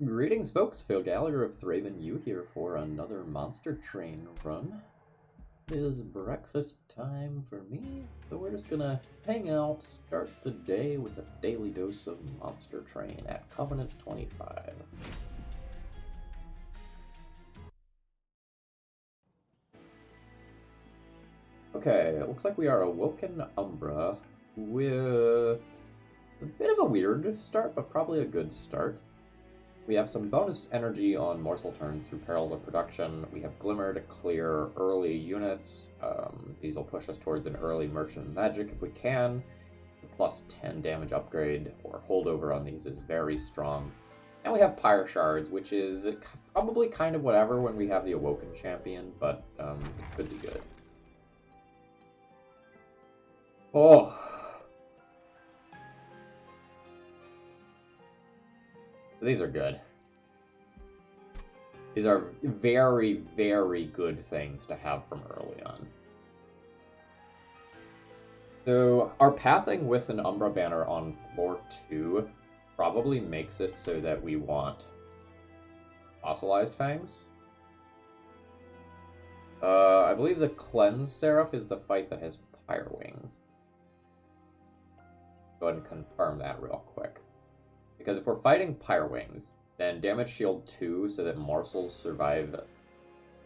Greetings, folks. Phil Gallagher of ThrabenU here for another Monster Train run. It is breakfast time for me, so we're just gonna hang out, start the day with a daily dose of Monster Train at Covenant 25. Okay, it looks like we are Awoken Umbra with a bit of a weird start, but probably a good start. We have some bonus energy on morsel turns through Perils of Production. We have Glimmer to clear early units. These will push us towards an early Merchant Magic if we can. The plus 10 damage upgrade or holdover on these is very strong. And we have Pyre Shards, which is probably kind of whatever when we have the Awoken champion, but it could be good. Oh! These are good. These are very, very good things to have from early on. So our pathing with an Umbra Banner on floor 2 probably makes it so that we want Fossilized Fangs. I believe the Cleanse Seraph is the fight that has Pyre Wings. Go ahead and confirm that real quick. Because if we're fighting Pyre Wings, then damage shield 2 so that morsels survive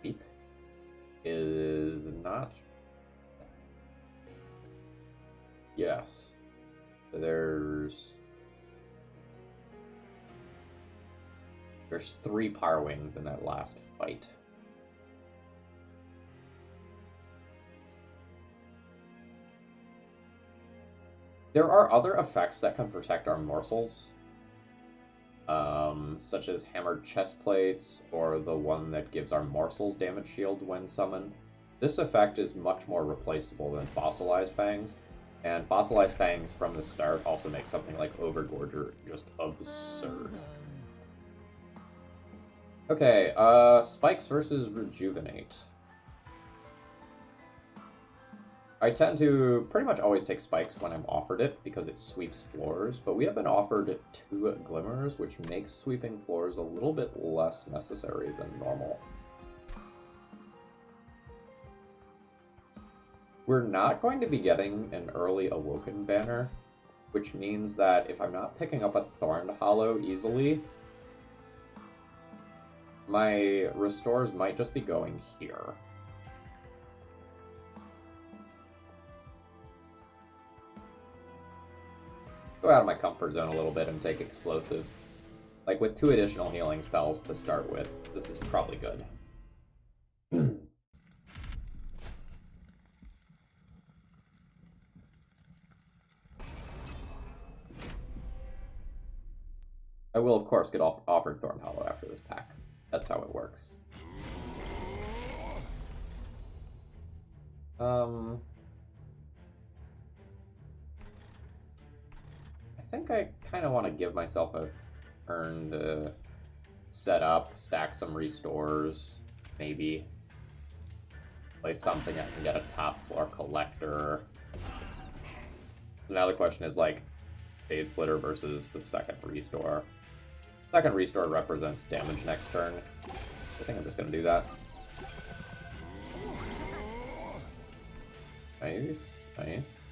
sweep is not. Yes. So there's 3 Pyre Wings in that last fight. There are other effects that can protect our morsels. Such as hammered chest plates, or the one that gives our morsels damage shield when summoned. This effect is much more replaceable than Fossilized Fangs, and Fossilized Fangs from the start also makes something like Overgorger just absurd. Okay, Spikes versus Rejuvenate. I tend to pretty much always take Spikes when I'm offered it, because it sweeps floors, but we have been offered 2 Glimmers, which makes sweeping floors a little bit less necessary than normal. We're not going to be getting an early Awoken banner, which means that if I'm not picking up a Thorned Hollow easily, my restores might just be going here. Go out of my comfort zone a little bit and take Explosive. Like, with 2 additional healing spells to start with, this is probably good. I will, of course, get offered Thorn Hollow after this pack. That's how it works. I think I kind of want to give myself a turn to set up, stack some restores, maybe. Play something I can get a top floor collector. So now the question is, like, Fade Splitter versus the second restore. Second restore represents damage next turn. I think I'm just going to do that. Nice, nice.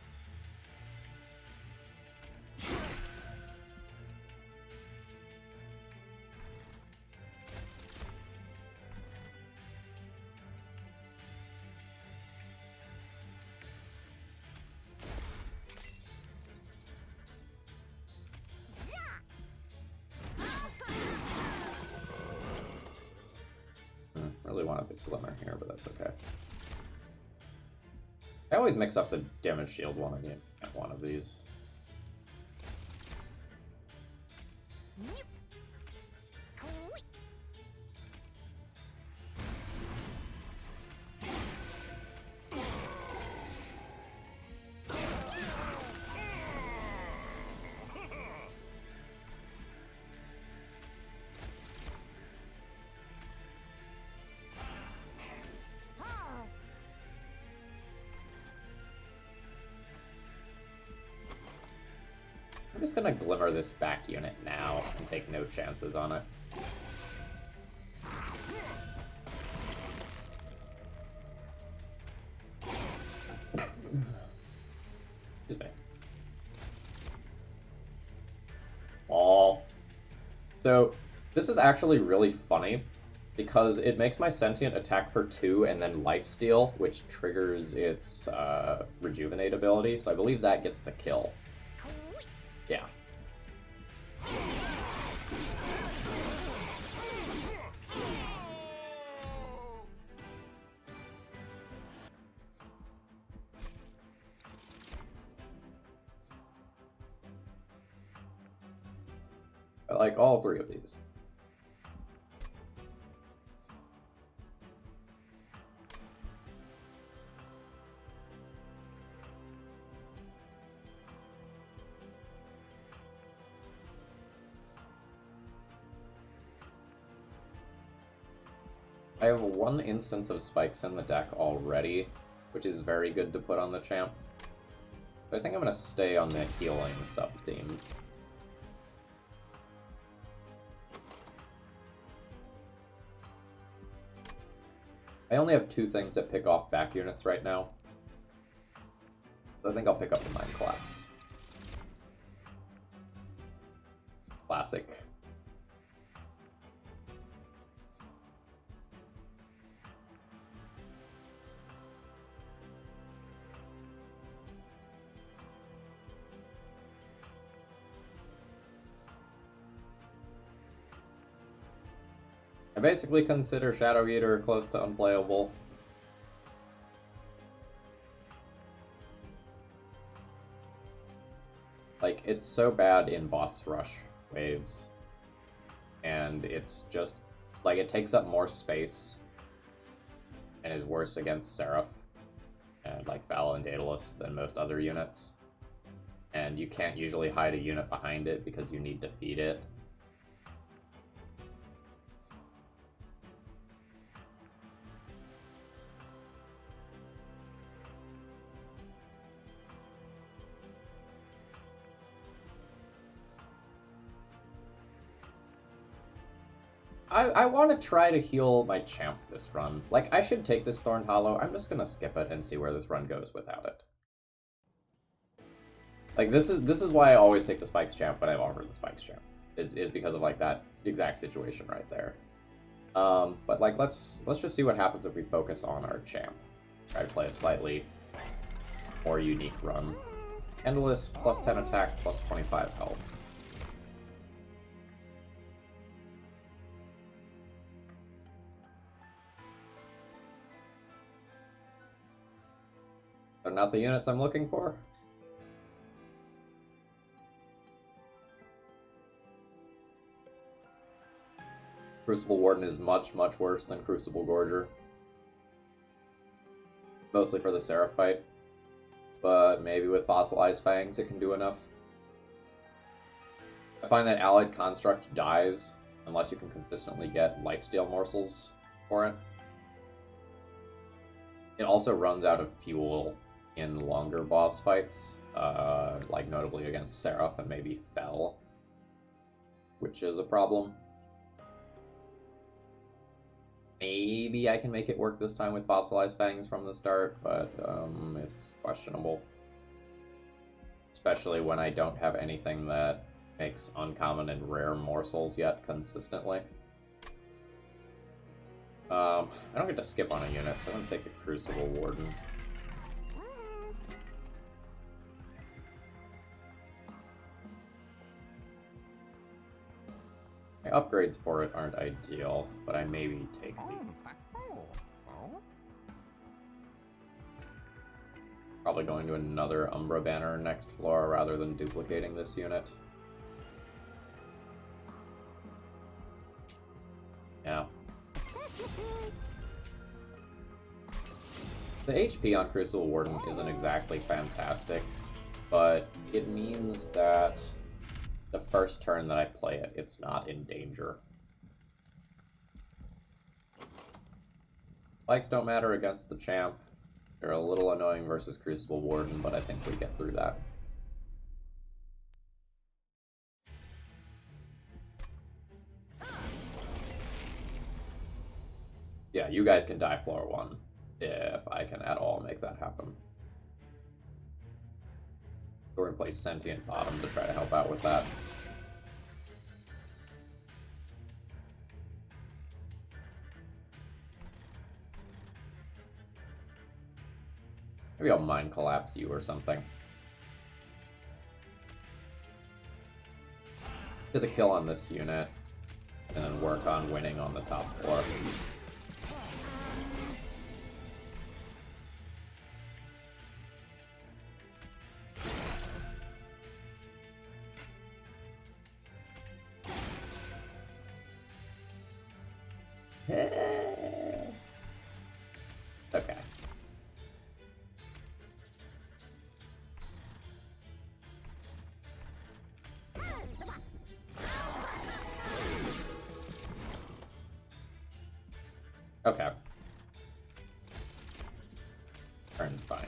Really wanted the Glimmer here, but that's okay. I always mix up the damage shield one at one of these. just gonna glimmer this back unit now and take no chances on it. Excuse me. Oh. So, this is actually really funny, because it makes my sentient attack for 2 and then lifesteal, which triggers its rejuvenate ability, so I believe that gets the kill. Yeah. I like all 3 of these. I have 1 instance of spikes in the deck already, which is very good to put on the champ. But I think I'm going to stay on the healing sub-theme. I only have 2 things that pick off back units right now. So I think I'll pick up the Mind Collapse. Classic. I basically consider Shadow Eater close to unplayable. Like, it's so bad in boss rush waves. And it's just, like, it takes up more space and is worse against Seraph and, like, Val and Daedalus than most other units. And you can't usually hide a unit behind it because you need to feed it. I want to try to heal my champ this run. Like, I should take this Thorn Hollow. I'm just gonna skip it and see where this run goes without it. Like, this is why I always take the Spikes champ when I've offered the Spikes champ. Is because of, like, that exact situation right there. But, like, let's just see what happens if we focus on our champ. Try to play a slightly more unique run. Endless, plus 10 attack, plus 25 health. They're not the units I'm looking for. Crucible Warden is much, much worse than Crucible Gorger. Mostly for the Seraph fight. But maybe with Fossilized Fangs it can do enough. I find that Allied Construct dies unless you can consistently get lifesteal morsels for it. It also runs out of fuel in longer boss fights, like notably against Seraph and maybe Fel, which is a problem. Maybe I can make it work this time with Fossilized Fangs from the start, but it's questionable. Especially when I don't have anything that makes uncommon and rare morsels yet consistently. I don't get to skip on a unit, so I'm going to take the Crucible Warden. My upgrades for it aren't ideal, but I maybe take the... Probably going to another Umbra Banner next floor rather than duplicating this unit. Yeah. The HP on Crucible Warden isn't exactly fantastic, but it means that the first turn that I play it, it's not in danger. Spikes don't matter against the champ. They're a little annoying versus Crucible Warden, but I think we get through that. Yeah, you guys can die floor 1 if I can at all make that happen. We're going to play Sentient Bottom to try to help out with that. Maybe I'll Mind Collapse you or something. Get the kill on this unit, and then work on winning on the top floor. Okay. Okay. Turn's fine.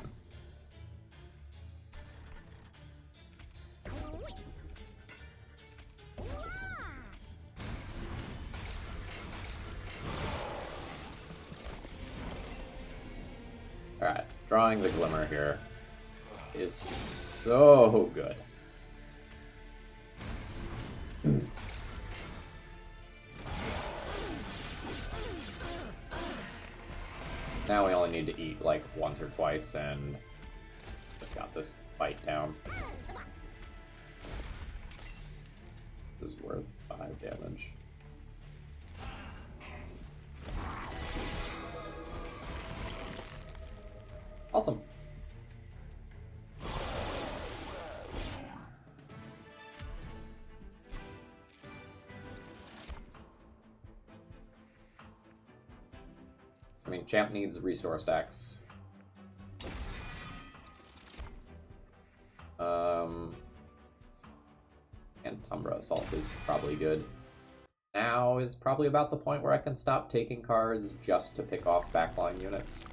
Alright, drawing the Glimmer here is so good. Now we only need to eat like once or twice and just got this fight down. This is worth 5 damage. Awesome. I mean, champ needs restore stacks. And Umbra Assault is probably good. Now is probably about the point where I can stop taking cards just to pick off backline units.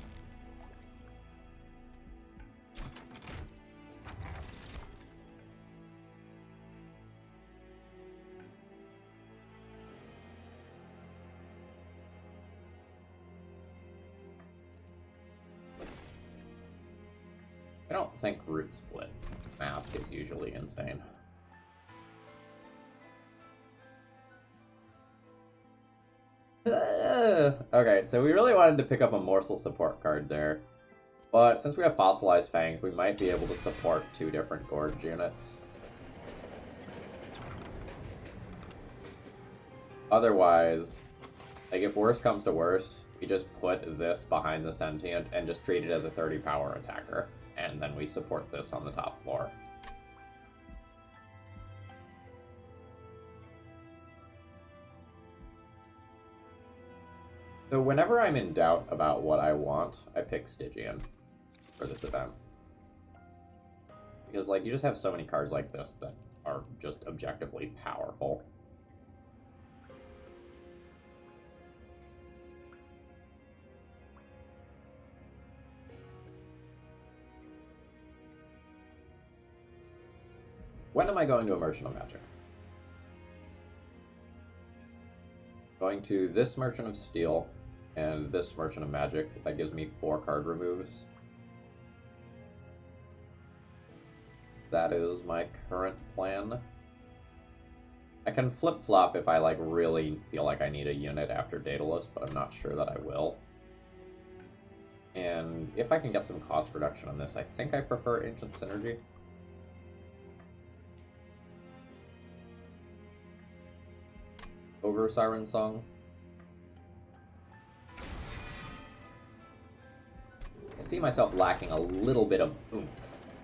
I don't think Root Split Mask is usually insane. Okay, so we really wanted to pick up a Morsel support card there. But since we have Fossilized Fangs, we might be able to support 2 different Gorge units. Otherwise, like if worse comes to worse, we just put this behind the Sentient and just treat it as a 30 power attacker. And then we support this on the top floor. So whenever I'm in doubt about what I want, I pick Stygian for this event. Because like you just have so many cards like this that are just objectively powerful. When am I going to Immersion of Magic? Going to this Merchant of Steel and this Merchant of Magic. That gives me 4 card removes. That is my current plan. I can flip-flop if I like really feel like I need a unit after Daedalus, but I'm not sure that I will. And if I can get some cost reduction on this, I think I prefer Ancient Synergy. Over Siren Song. I see myself lacking a little bit of oomph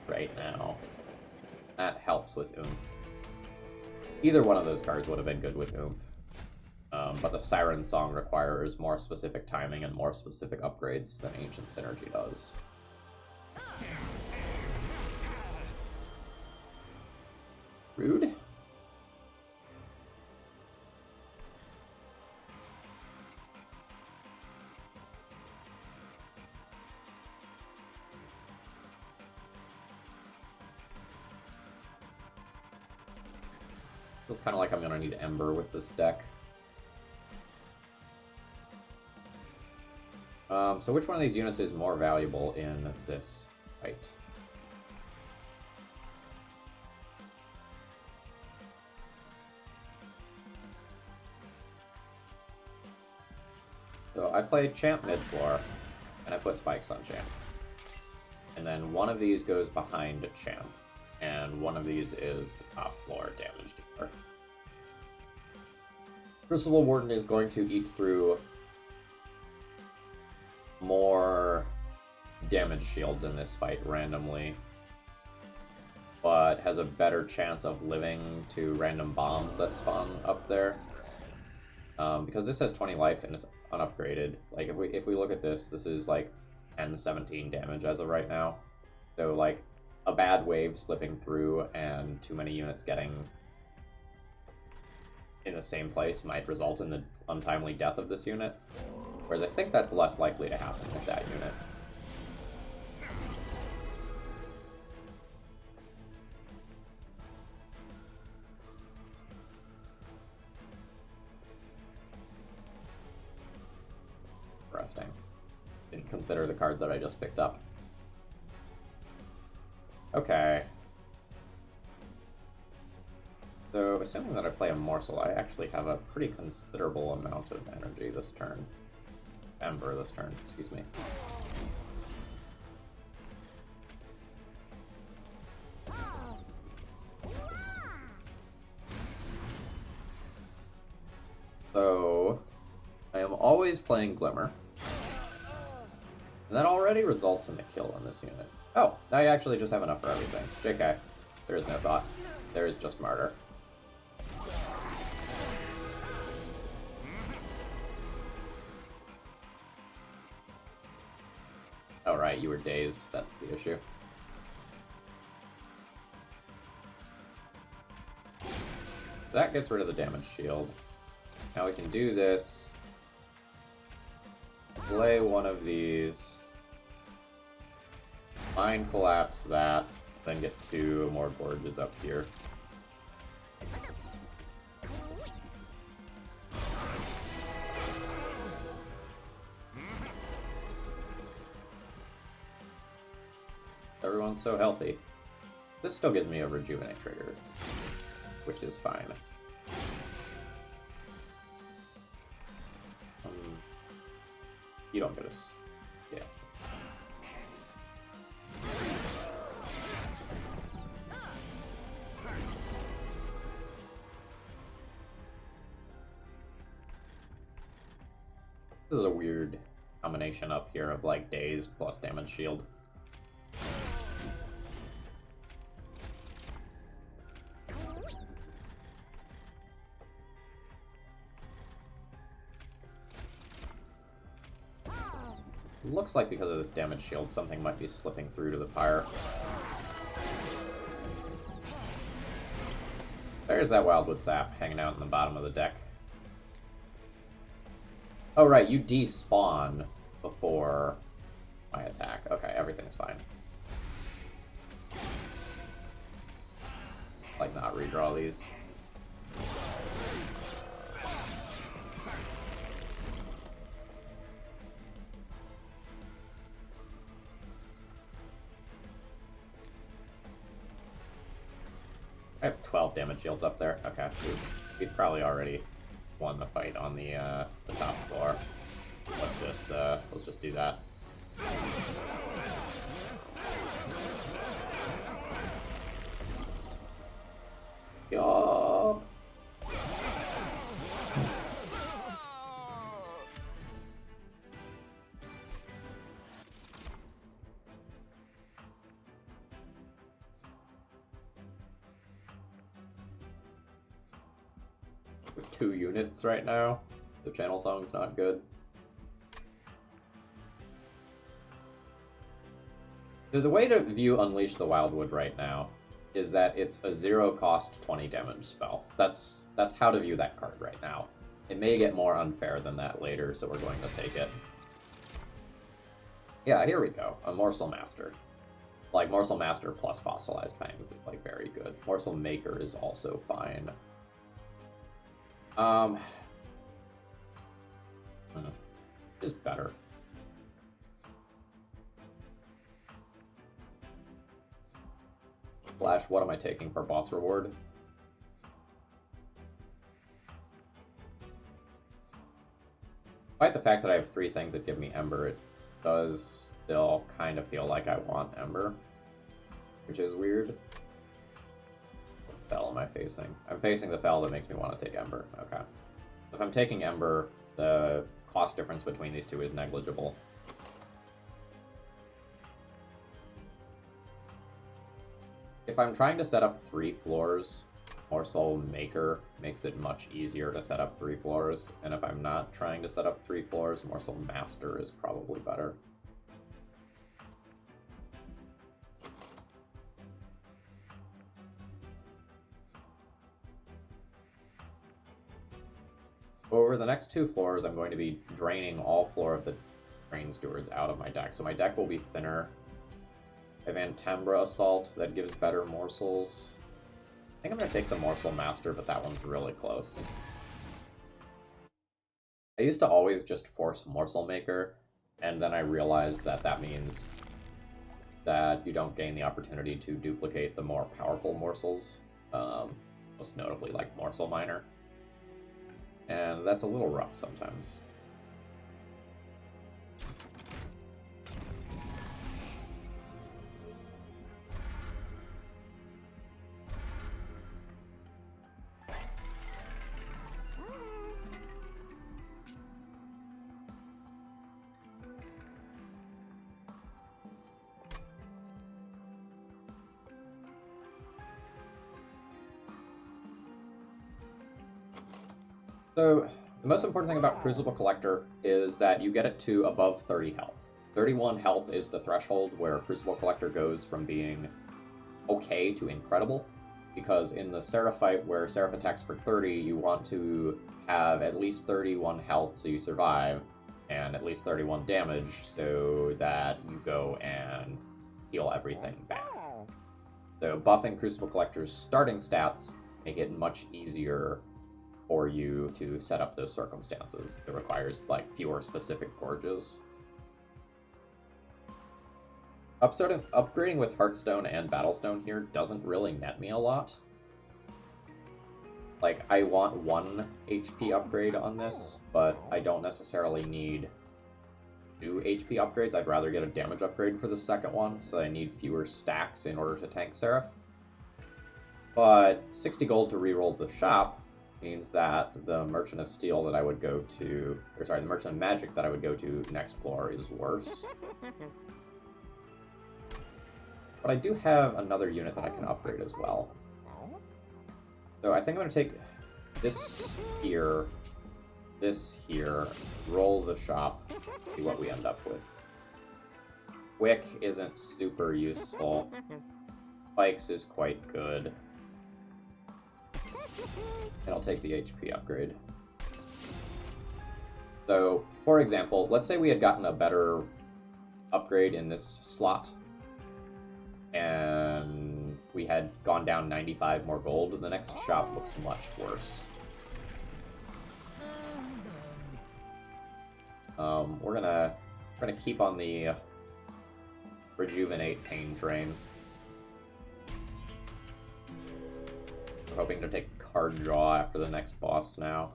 right now. That helps with oomph. Either one of those cards would have been good with oomph. But the Siren Song requires more specific timing and more specific upgrades than Ancient Synergy does. Rude. Feels kind of like I'm going to need Ember with this deck. So which one of these units is more valuable in this fight? So I played Champ mid-floor, and I put spikes on Champ. And then one of these goes behind Champ, and one of these is the top floor damage dealer. Crucible Warden is going to eat through more damage shields in this fight randomly, but has a better chance of living to random bombs that spawn up there. Because this has 20 life and it's unupgraded. Like if we look at this, this is like 10-17 damage as of right now. So like a bad wave slipping through and too many units getting in the same place might result in the untimely death of this unit. Whereas I think that's less likely to happen with that unit. Interesting. Didn't consider the card that I just picked up. Okay. So, assuming that I play a morsel, I actually have a pretty considerable amount of energy this turn. Ember this turn, excuse me. So, I am always playing Glimmer. And that already results in the kill on this unit. Oh, now you actually just have enough for everything. JK. There is no thought. There is just Martyr. Oh, right, you were dazed. That's the issue. That gets rid of the damage shield. Now we can do this. Play one of these. Mind collapse that. Then get 2 more gorges up here. Everyone's so healthy. This still gives me a rejuvenate trigger, which is fine. You don't get us. Yeah. This is a weird combination up here of like dazed plus damage shield. Looks like because of this damage shield, something might be slipping through to the pyre. There's that Wildwood Sap hanging out in the bottom of the deck. Oh right, you despawn before my attack. Okay, everything's fine. Like, not redraw these. I have 12 damage shields up there. Okay, we've probably already won the fight on the top floor. Let's just do that. Yup. With 2 units right now, the channel song's not good. So the way to view Unleash the Wildwood right now is that it's a 0-cost 20 damage spell. That's how to view that card right now. It may get more unfair than that later, so we're going to take it. Yeah, here we go. A Morsel Master. Like, Morsel Master plus Fossilized Fangs is, like, very good. Morsel Maker is also fine. Is better. Slash, what am I taking for boss reward? Despite the fact that I have 3 things that give me Ember, it does still kind of feel like I want Ember, which is weird. What fel am I facing? I'm facing the fel that makes me want to take Ember. Okay. If I'm taking Ember, the cost difference between these two is negligible. If I'm trying to set up 3 floors, Morsel Maker makes it much easier to set up 3 floors, and if I'm not trying to set up 3 floors, Morsel Master is probably better. Over the next 2 floors, I'm going to be draining all 4 of the Train Stewards out of my deck, so my deck will be thinner. I have Antembra Assault that gives better morsels. I think I'm going to take the Morsel Master, but that one's really close. I used to always just force Morsel Maker, and then I realized that that means that you don't gain the opportunity to duplicate the more powerful morsels, most notably like Morsel Miner. And that's a little rough sometimes. So, the most important thing about Crucible Collector is that you get it to above 30 health. 31 health is the threshold where Crucible Collector goes from being okay to incredible, because in the Seraph fight where Seraph attacks for 30, you want to have at least 31 health so you survive, and at least 31 damage so that you go and heal everything back. So buffing Crucible Collector's starting stats make it much easier for you to set up those circumstances. It requires like fewer specific gorges. Upgrading with Heartstone and Battlestone here doesn't really net me a lot. Like, I want 1 HP upgrade on this, but I don't necessarily need 2 HP upgrades. I'd rather get a damage upgrade for the second one, so I need fewer stacks in order to tank Seraph. But 60 gold to reroll the shop means that the Merchant of Steel that I would go to, or sorry, the Merchant of Magic that I would go to next floor is worse. But I do have another unit that I can upgrade as well. So I think I'm going to take this here, roll the shop, see what we end up with. Quick isn't super useful. Spikes is quite good. And I'll take the HP upgrade. So, for example, let's say we had gotten a better upgrade in this slot, and we had gone down 95 more gold. The next shop looks much worse. We're gonna keep on the Rejuvenate Pain train. We're hoping to take card draw after the next boss now.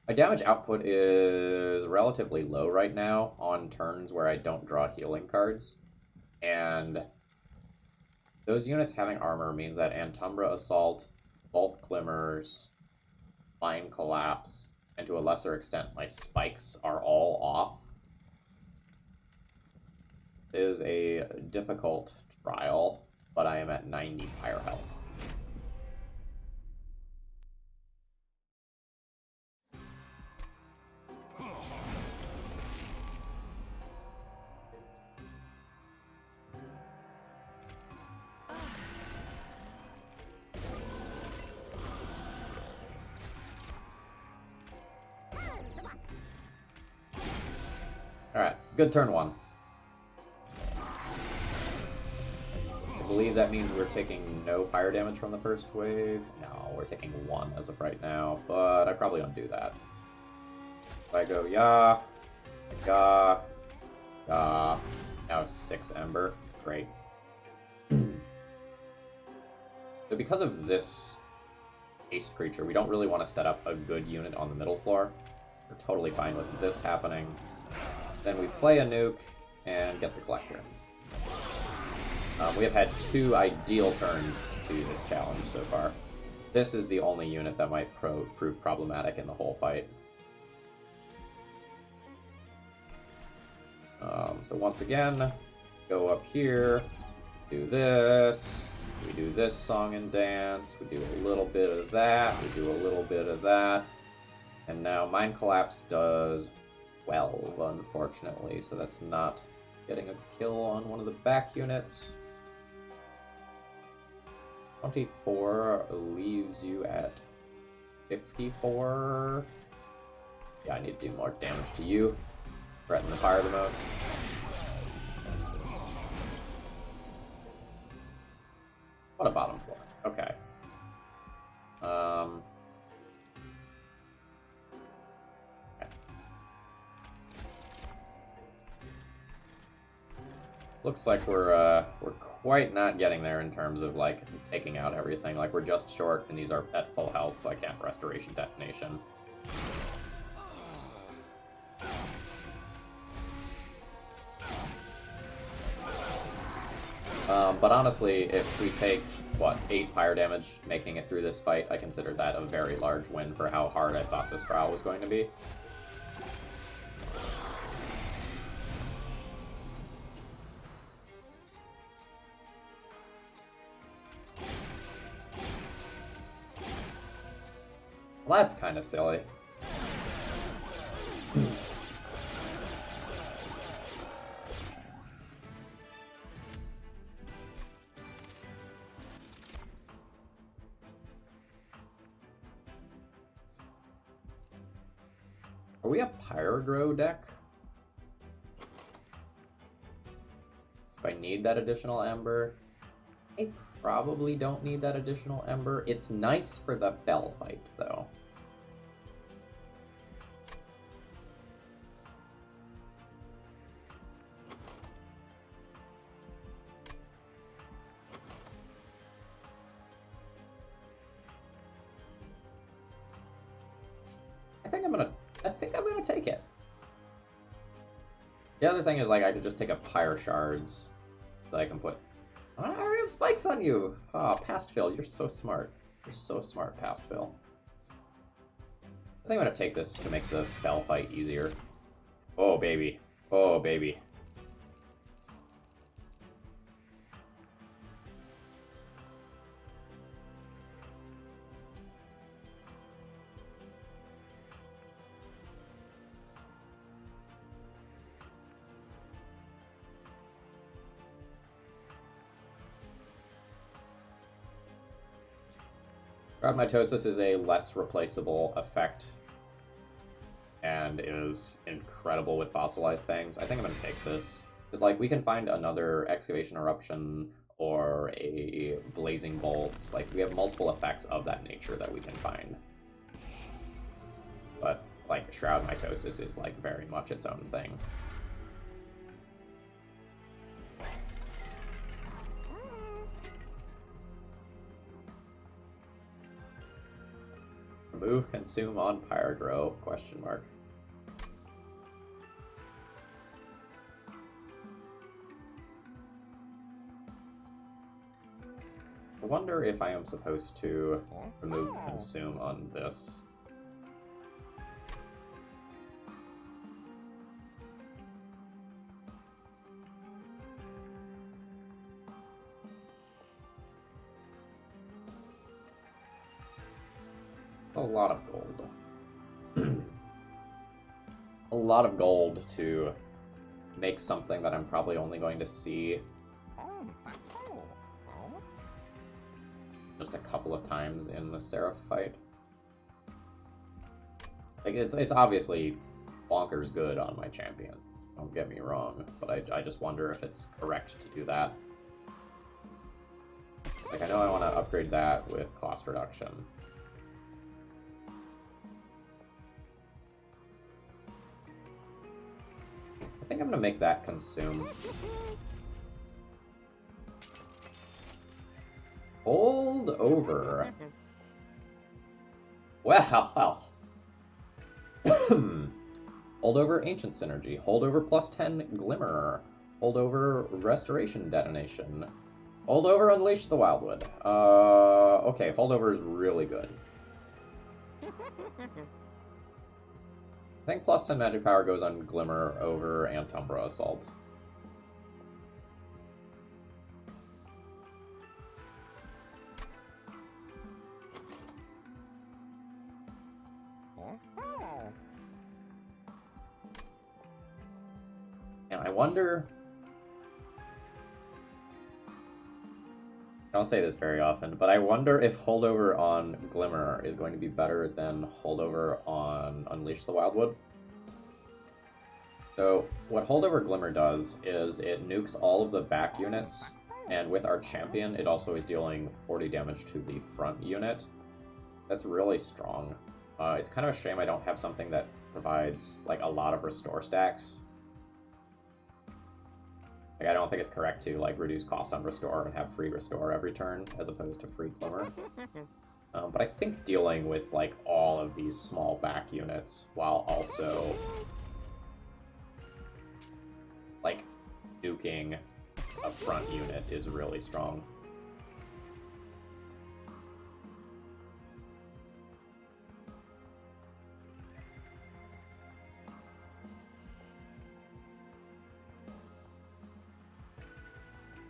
My damage output is relatively low right now on turns where I don't draw healing cards, and those units having armor means that Antembra Assault, both Glimmers, Line Collapse, and to a lesser extent my spikes are all off. It is a difficult trial, but I am at 90 fire health. Alright, good turn 1. believe that means we're taking no fire damage from the first wave. No, we're taking 1 as of right now, but I probably don't do that. If I go ya, ya, ya, now 6 Ember. Great. So because of this haste creature, we don't really want to set up a good unit on the middle floor. We're totally fine with this happening. Then we play a nuke and get the collector. We have had 2 ideal turns to this challenge so far. This is the only unit that might prove problematic in the whole fight. So once again, go up here, do this, we do this song and dance, we do a little bit of that, we do a little bit of that, and now Mind Collapse does 12, unfortunately, so that's not getting a kill on one of the back units. 24 leaves you at 54. Yeah, I need to do more damage to you. Threaten the fire the most. What a bottom floor. Okay. Okay. Looks like we're quite not getting there in terms of like taking out everything. Like we're just short, and these are at full health, so I can't restoration detonation. But honestly, if we take, what, 8 fire damage making it through this fight, I consider that a very large win for how hard I thought this trial was going to be. Well, that's kind of silly. Are we a Pyrogrow deck? If I need that additional Ember, I probably don't need that additional Ember. It's nice for the Fell fight, though. I think I'm gonna take it. The other thing is, like, I could just take a Pyre Shards that I can put. I already have spikes on you! Ah, oh, Past Fill, you're so smart. You're so smart, Past Fill. I think I'm gonna take this to make the Fell fight easier. Oh, baby. Oh, baby. Mitosis is a less replaceable effect and is incredible with Fossilized Fangs. I think I'm going to take this. Because, like, we can find another Excavation Eruption or a Blazing Bolts. Like, we have multiple effects of that nature that we can find. But, like, Shroud Mitosis is, like, very much its own thing. Remove consume on Pyrogrow, question mark. I wonder if I am supposed to remove consume on this. A lot of gold. A lot of gold to make something that I'm probably only going to see just a couple of times in the Seraph fight. Like, it's obviously bonkers good on my champion, don't get me wrong, but I just wonder if it's correct to do that. Like, I know I want to upgrade that with cost reduction. I think I'm going to make that consume. Hold over. Well. Hold over Ancient Synergy. Hold over +10 Glimmer. Hold over Restoration Detonation. Hold over Unleash the Wildwood. Okay, hold over is really good. I think +10 magic power goes on Glimmer over and Umbra Assault. And I wonder... I don't say this very often, but I wonder if holdover on Glimmer is going to be better than holdover on Unleash the Wildwood. So, what holdover Glimmer does is it nukes all of the back units, and with our champion, it also is dealing 40 damage to the front unit. That's really strong. It's kind of a shame I don't have something that provides, like, a lot of restore stacks. Like, I don't think it's correct to, like, reduce cost on restore and have free restore every turn, as opposed to free Glimmer. But I think dealing with, like, all of these small back units, while also, like, nuking a front unit is really strong.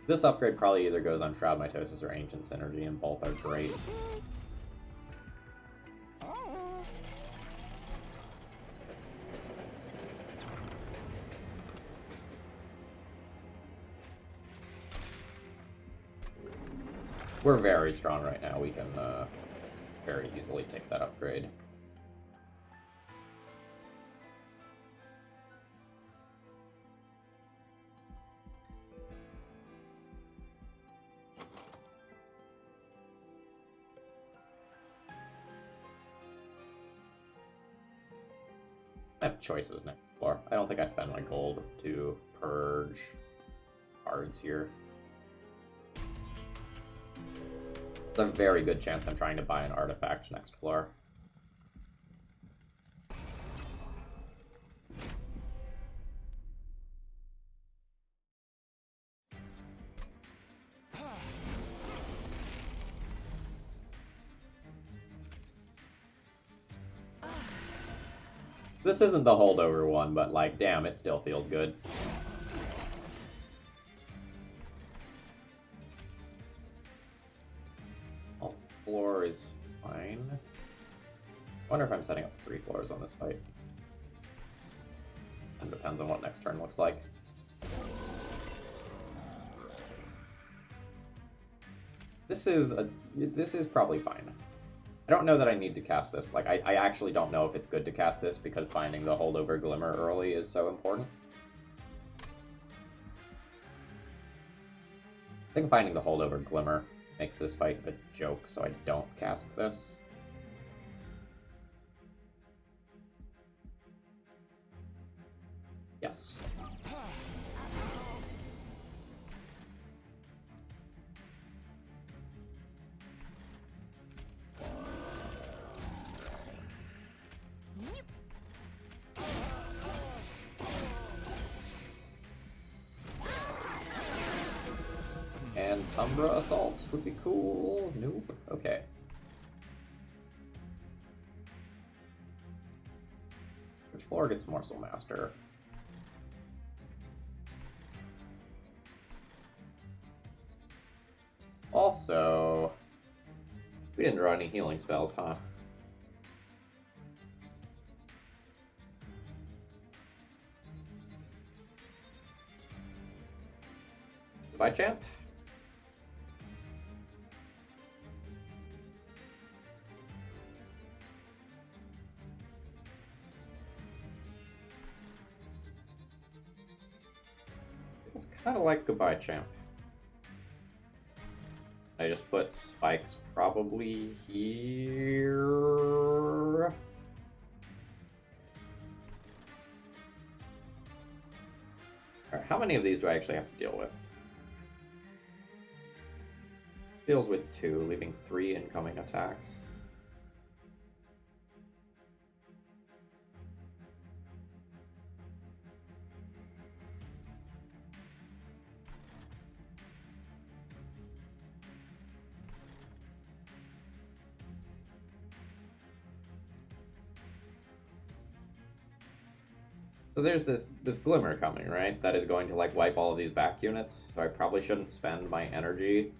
This upgrade probably either goes on Shroud Mitosis or Ancient Synergy, and both are great. We're very strong right now. We can very easily take that upgrade. I have choices next floor. I don't think I spend my gold to purge cards here. There's a very good chance I'm trying to buy an artifact next floor. This isn't the holdover one, but, like, damn, it still feels good. All floor is fine. I wonder if I'm setting up 3 floors on this fight. It depends on what next turn looks like. This is probably fine. I don't know that I need to cast this. Like, I actually don't know if it's good to cast this because finding the holdover Glimmer early is so important. I think finding the holdover Glimmer makes this fight a joke, so I don't cast this. Yes. And Umbra Assault would be cool. Nope. Okay. Which floor gets Morsel Master? Also, we didn't draw any healing spells, huh? Goodbye, champ. It's kind of like goodbye, champ. I just put spikes probably here. Alright, how many of these do I actually have to deal with? Deals with 2, leaving 3 incoming attacks. So there's this glimmer coming, right? That is going to like wipe all of these back units. So I probably shouldn't spend my energy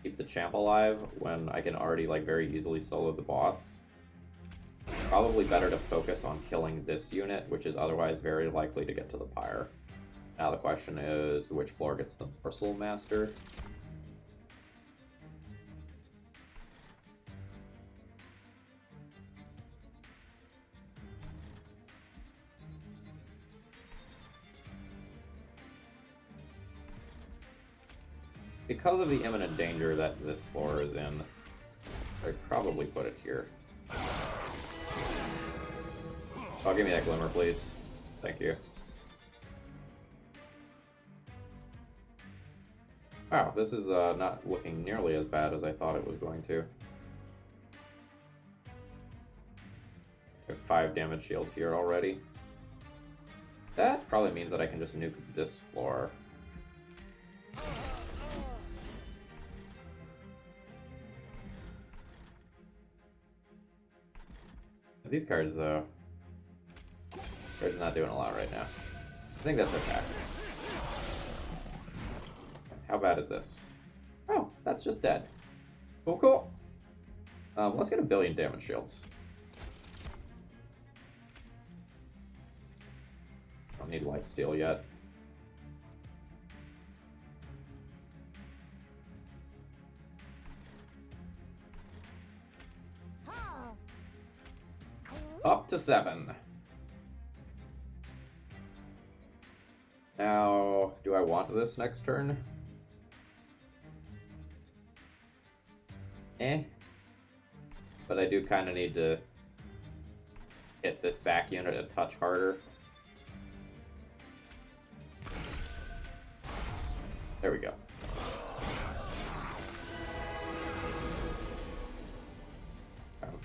keep the champ alive when I can already like very easily solo the boss. Probably better to focus on killing this unit, which is otherwise very likely to get to the pyre. Now the question is, which floor gets the Morsel Master? Because of the imminent danger that this floor is in, I'd probably put it here. Oh, give me that glimmer, please. Thank you. Wow, this is not looking nearly as bad as I thought it was going to. I have 5 damage shields here already. That probably means that I can just nuke this floor. These cards, though, cards not doing a lot right now. I think that's okay. How bad is this? Oh, that's just dead. Cool, cool. Let's get 1 billion damage shields. Don't need lifesteal yet. Up to 7. Now, do I want this next turn? But I do kind of need to hit this back unit a touch harder. There we go.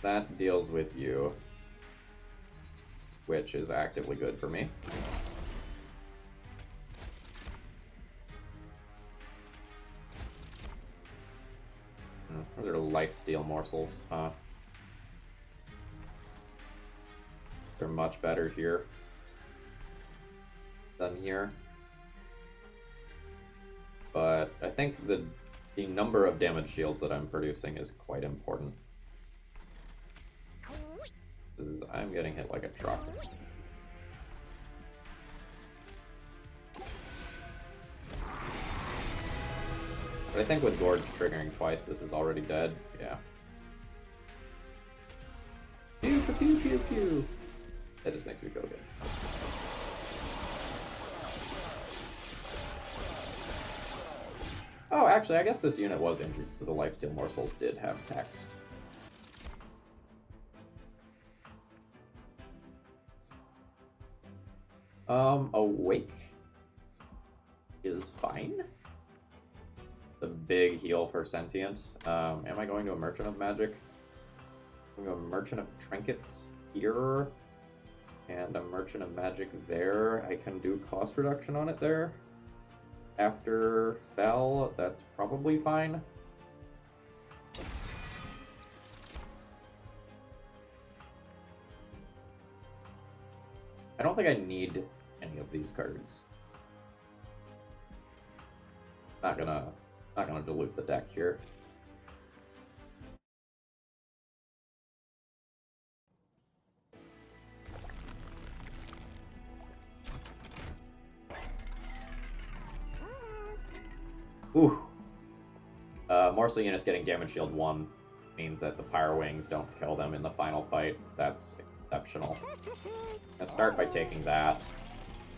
That deals with you, which is actively good for me. Those are lifesteal morsels, huh? They're much better here than here. But I think the number of damage shields that I'm producing is quite important. I'm getting hit like a truck. But I think with Gorge triggering twice, this is already dead. Yeah. Pew, pew, pew, pew, pew. That just makes me feel good. Oh, actually, I guess this unit was injured, so the lifesteal morsels did have text. Awake is fine. The big heal for sentient. Am I going to a Merchant of Magic? I'm going to a Merchant of Trinkets here, and a Merchant of Magic there. I can do cost reduction on it there. After Fell, that's probably fine. I don't think I need any of these cards. Not gonna dilute the deck here. Ooh. Morsel units getting damage shield 1 means that the Pyre Wings don't kill them in the final fight. That's exceptional. I'll start by taking that,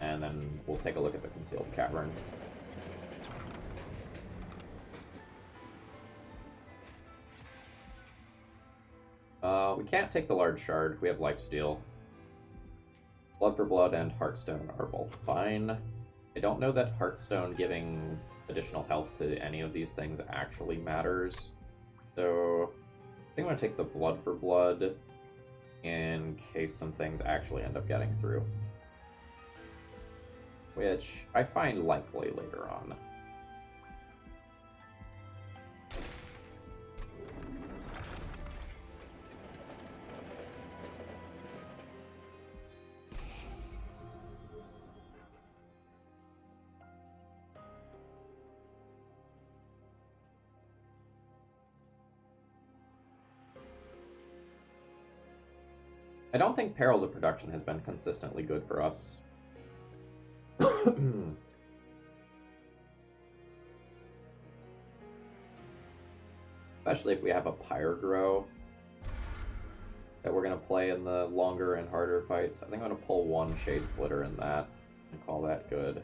and then we'll take a look at the Concealed Cavern. we can't take the large shard. We have lifesteal. Blood for Blood and Heartstone are both fine. I don't know that Heartstone giving additional health to any of these things actually matters. So I think I'm going to take the Blood for Blood in case some things actually end up getting through. Which I find likely later on. I don't think Perils of Production has been consistently good for us. Especially if we have a Pyrogrow that we're going to play in the longer and harder fights. I think I'm going to pull one Shade Splitter in that and call that good.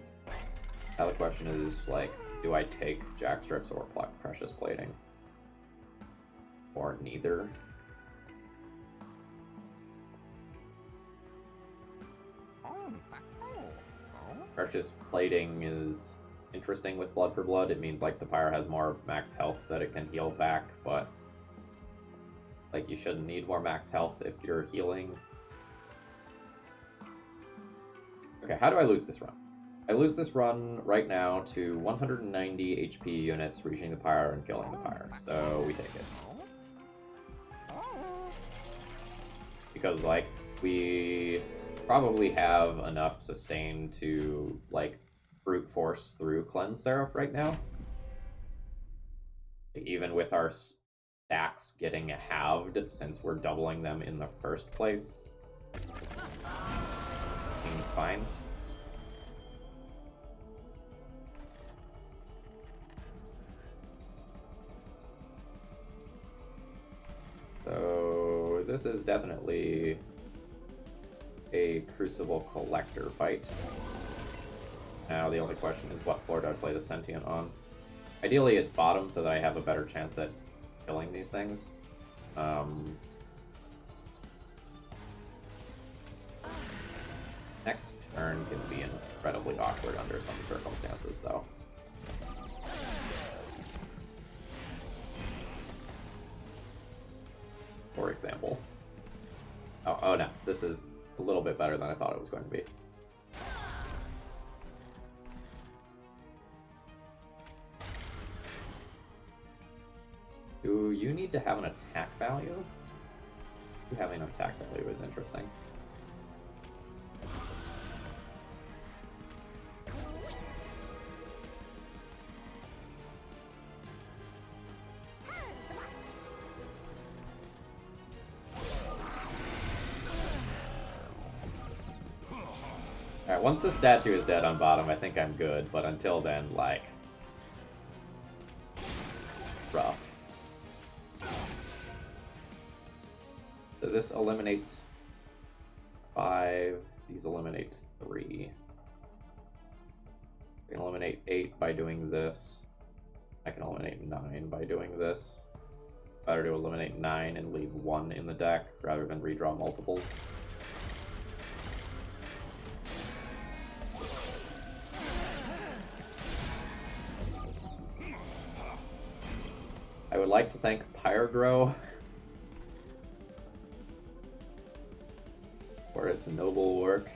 Now the question is, like, do I take Jackstrips or Precious Plating? Or neither? Precious Plating is interesting with Blood for Blood. It means like the Pyro has more max health that it can heal back, but like you shouldn't need more max health if you're healing. Okay, how do I lose this run? I lose this run right now to 190 HP units reaching the Pyro and killing the Pyro, so we take it. Because like we probably have enough sustain to like brute force through Cleanse Seraph right now. Even with our stacks getting halved since we're doubling them in the first place. Seems fine. So this is definitely a Crucible Collector fight. Now the only question is what floor do I play the Sentient on? Ideally it's bottom so that I have a better chance at killing these things. Next turn can be incredibly awkward under some circumstances though. For example. Oh no, this is a little bit better than I thought it was going to be. Do you need to have an attack value? Having an attack value is interesting. Alright, once the statue is dead on bottom, I think I'm good, but until then, like, rough. So this eliminates 5, these eliminate 3. I can eliminate 8 by doing this. I can eliminate 9 by doing this. Better to eliminate 9 and leave 1 in the deck rather than redraw multiples. I would like to thank Pyrogrow for its noble work.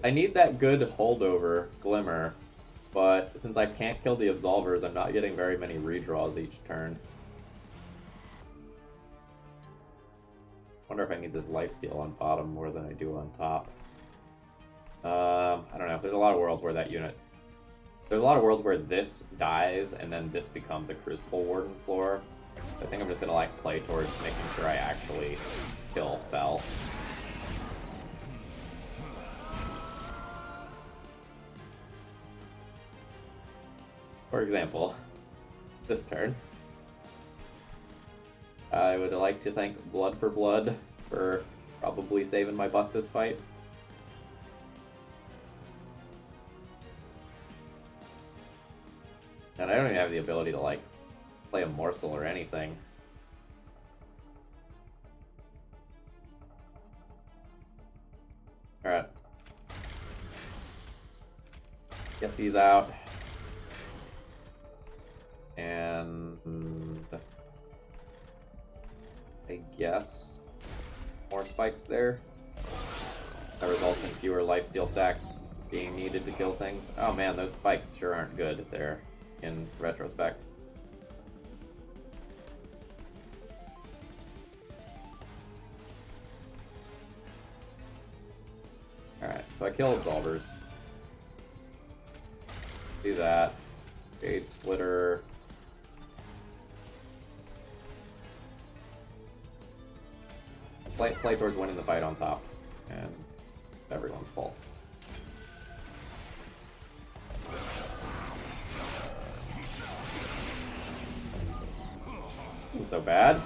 I need that good holdover Glimmer, but since I can't kill the Absolvers, I'm not getting very many redraws each turn. Wonder if I need this lifesteal on bottom more than I do on top. I don't know. There's a lot of worlds where that unit... There's a lot of worlds where this dies and then this becomes a Crucible Warden floor. I think I'm just gonna like play towards making sure I actually kill Fel. For example, this turn. I would like to thank Blood for Blood for probably saving my butt this fight. And I don't even have the ability to, like, play a morsel or anything. Alright. Get these out. And I guess more spikes there. That results in fewer lifesteal stacks being needed to kill things. Oh man, those spikes sure aren't good there in retrospect. Alright, so I kill Absolvers. Do that. Jade Splitter. Play towards winning the fight on top. And everyone's fault. Isn't so bad.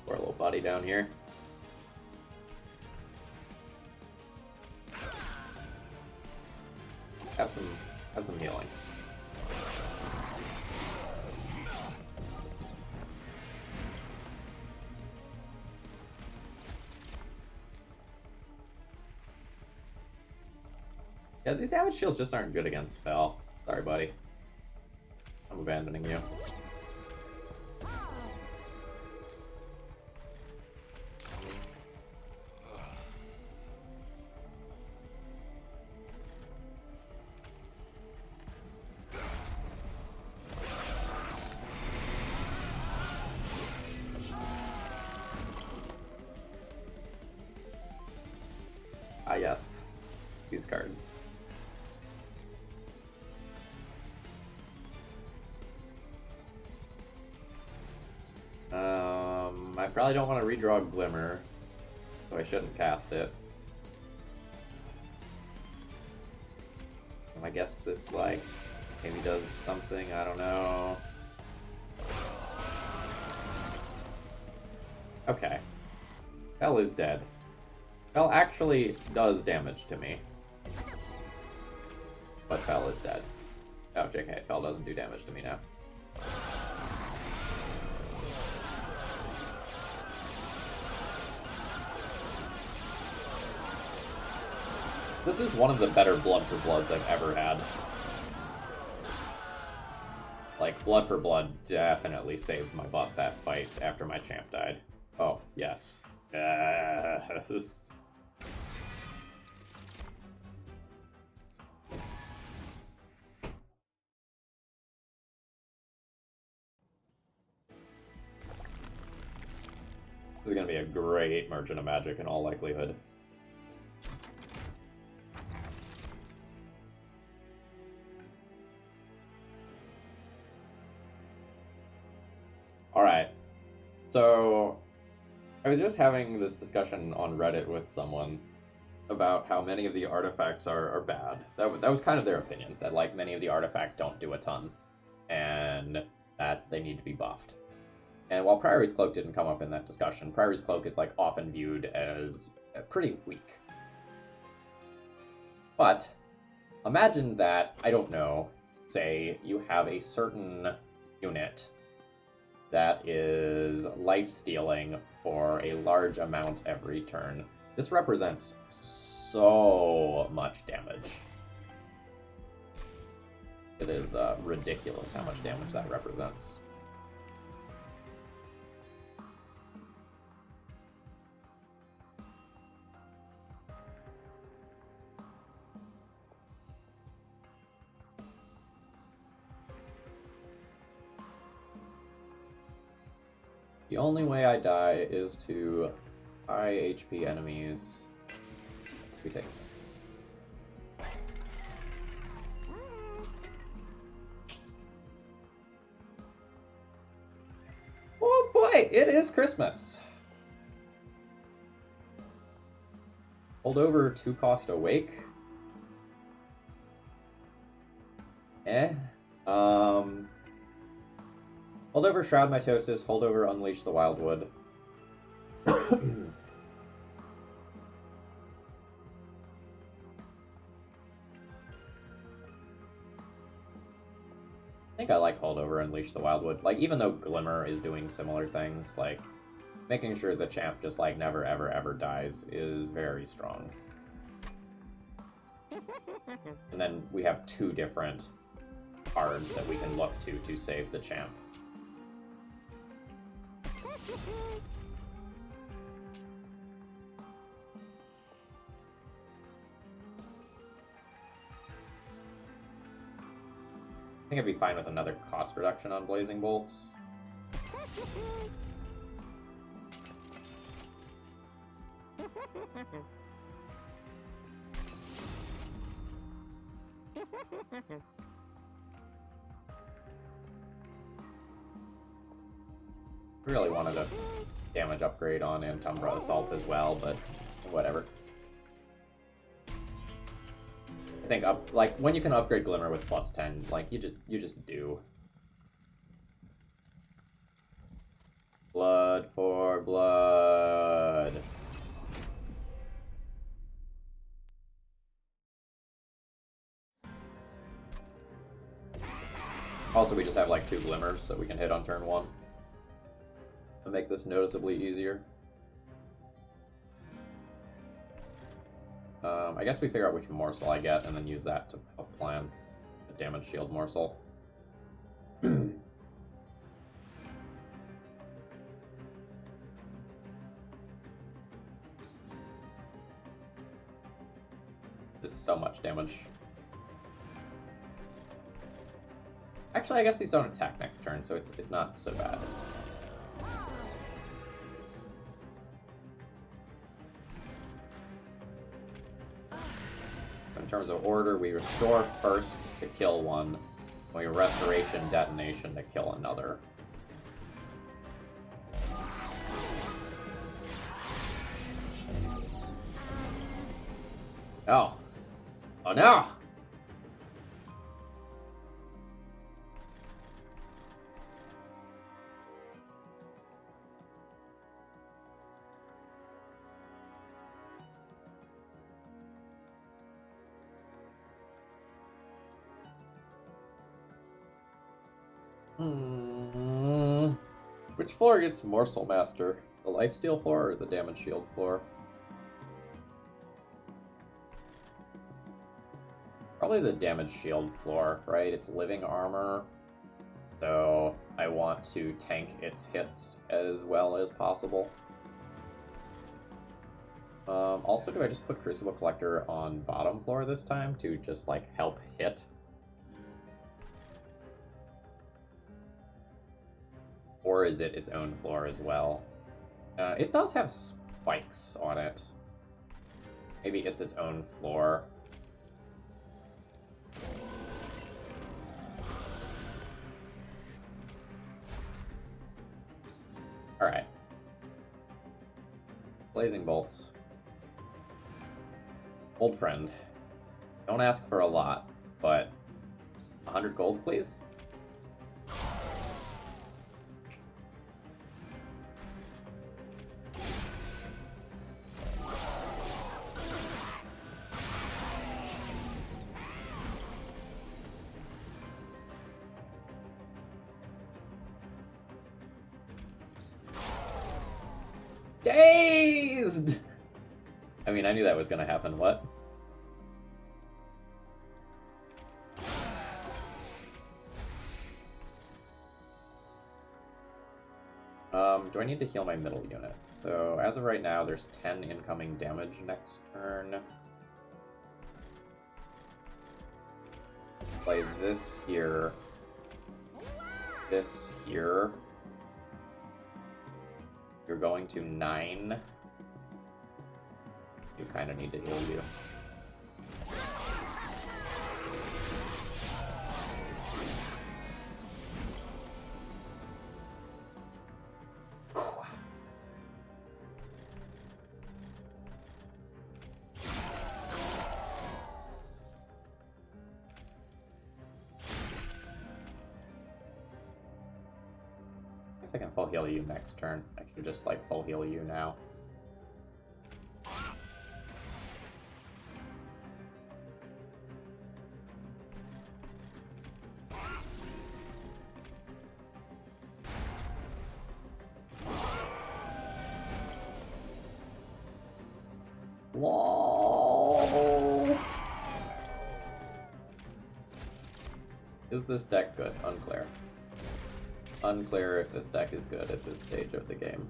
Poor little buddy down here. Have some healing. Yeah, these damage shields just aren't good against Fel. Sorry, buddy. I'm abandoning you. Ah, yes. These cards. I probably don't want to redraw Glimmer, so I shouldn't cast it. I guess this, like, maybe does something, I don't know. Okay. Fel is dead. Fel actually does damage to me. But Fel is dead. Oh, JK, Fel doesn't do damage to me now. This is one of the better Blood for Bloods I've ever had. Like, Blood for Blood definitely saved my butt that fight after my champ died. Oh, yes. This is... This is going to be a great Merchant of Magic in all likelihood. Alright, so I was just having this discussion on Reddit with someone about how many of the artifacts are bad. That was kind of their opinion, that like many of the artifacts don't do a ton, and that they need to be buffed. And while Priory's Cloak didn't come up in that discussion, Priory's Cloak is like often viewed as pretty weak. But imagine that, I don't know, say you have a certain unit that is life-stealing for a large amount every turn. This represents so much damage. It is ridiculous how much damage that represents. The only way I die is to high HP enemies We take this. Oh boy, it is Christmas. Hold over 2-cost Awake. Hold over Shroud Mitosis, hold over Unleash the Wildwood. I think I like hold over Unleash the Wildwood. Like, even though Glimmer is doing similar things, like, making sure the champ just, like, never, ever, ever dies is very strong. And then we have 2 different cards that we can look to save the champ. I think I'd be fine with another cost reduction on Blazing Bolts. Really wanted a damage upgrade on Umbra Assault as well, but whatever. I think like when you can upgrade Glimmer with +10, like you just do. Blood for blood. Also, we just have like 2 Glimmers that we can hit on turn 1 to make this noticeably easier. I guess we figure out which morsel I get and then use that to help plan the damage shield morsel. This is so much damage. Actually, I guess these don't attack next turn, so it's not so bad. In terms of order, we restore first to kill one, we restoration detonation to kill another. Oh. Oh no! Which floor gets Morsel Master? The Lifesteal floor or the Damage Shield floor? Probably the Damage Shield floor, right? It's living armor, so I want to tank its hits as well as possible. Also, do I just put Crucible Collector on bottom floor this time to just, like, help hit? Or is it its own floor as well? It does have spikes on it. Maybe it's its own floor. Alright. Blazing Bolts. Old friend. Don't ask for a lot, but 100 gold, please? Dazed! I mean, I knew that was gonna happen. What? Do I need to heal my middle unit? So, as of right now, there's 10 incoming damage next turn. Play this here. This here. You're going to 9. You kind of need to heal you. I can full heal you next turn. I should just like full heal you now. Whoa! Is this deck good? Unclear. Unclear if this deck is good at this stage of the game.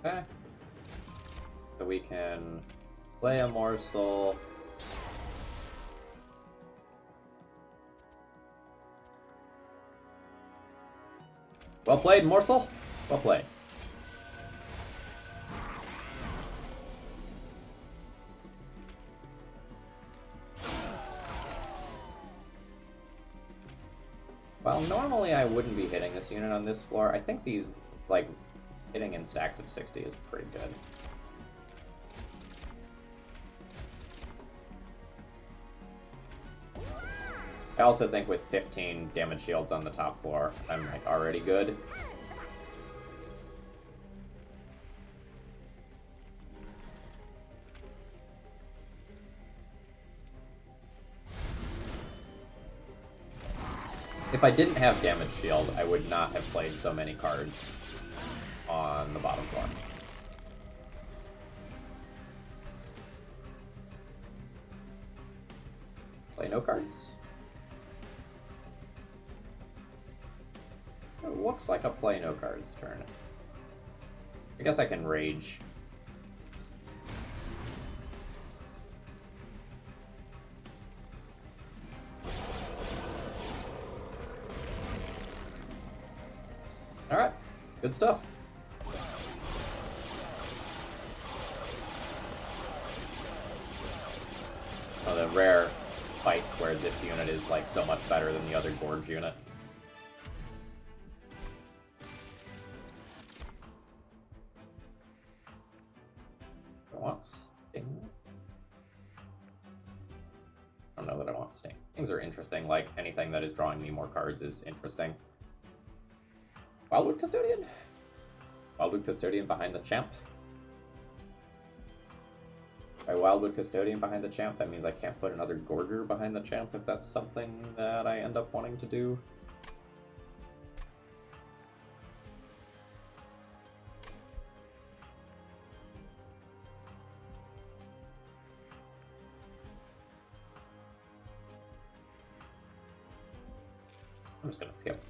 Okay. So we can play a morsel. Well played, morsel. Well played. Well, normally I wouldn't be hitting this unit on this floor. I think these, like, hitting in stacks of 60 is pretty good. I also think with 15 damage shields on the top floor, I'm like already good. If I didn't have damage shield, I would not have played so many cards on the bottom floor. Play no cards. It looks like a play no cards turn. I guess I can rage. Alright, good stuff. One of the rare fights where this unit is like so much better than the other Gorge unit. I want Sting. I don't know that I want Sting. Stings are interesting, like anything that is drawing me more cards is interesting. Wildwood Custodian? Wildwood Custodian behind the champ. By Wildwood Custodian behind the champ, that means I can't put another Gorger behind the champ if that's something that I end up wanting to do. I'm just gonna skip.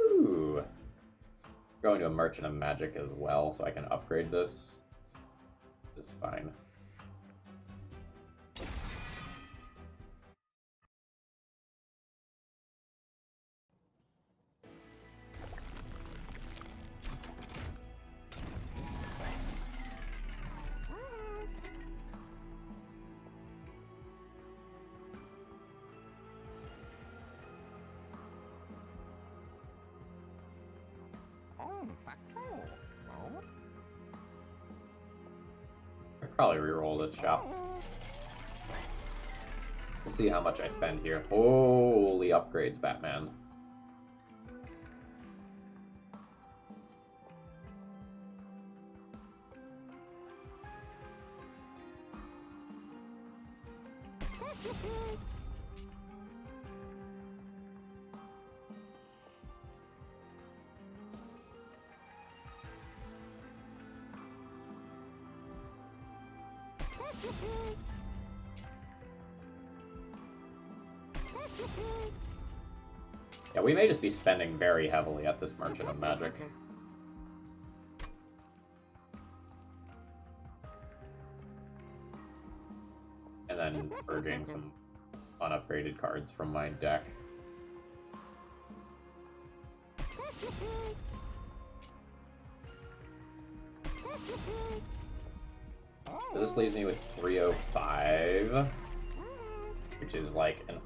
Ooh. Going to a Merchant of Magic as well, so I can upgrade this. This is fine. I'd probably reroll this shop. We'll see how much I spend here. Holy upgrades, Batman. Yeah, we may just be spending very heavily at this Merchant of Magic. then purging some unupgraded cards from my deck. So this leaves me with 305, which is like an